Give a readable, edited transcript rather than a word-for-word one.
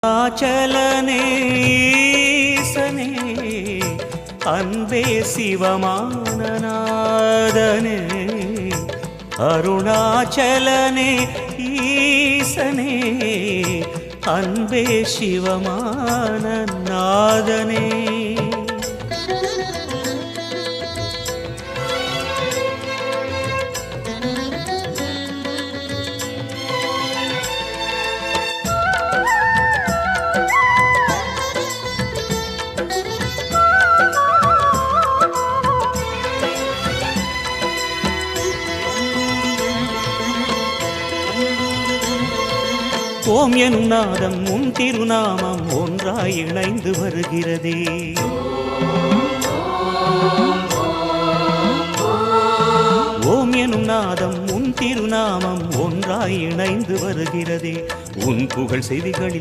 அருணாச்சலனே ஈசனே அன்பே சிவமானநாதனே அருணாச்சலனே ஈசனே அன்பே சிவமானநாதனே ஓம் எனும் நாதம் உன் திருநாமம் ஒன்றாய் இணைந்து வருகிறதே. ஓம் எனும் நாதம் உன் திருநாமம் ஒன்றாய் இணைந்து வருகிறதே. உன் புகழ் செவிகளில்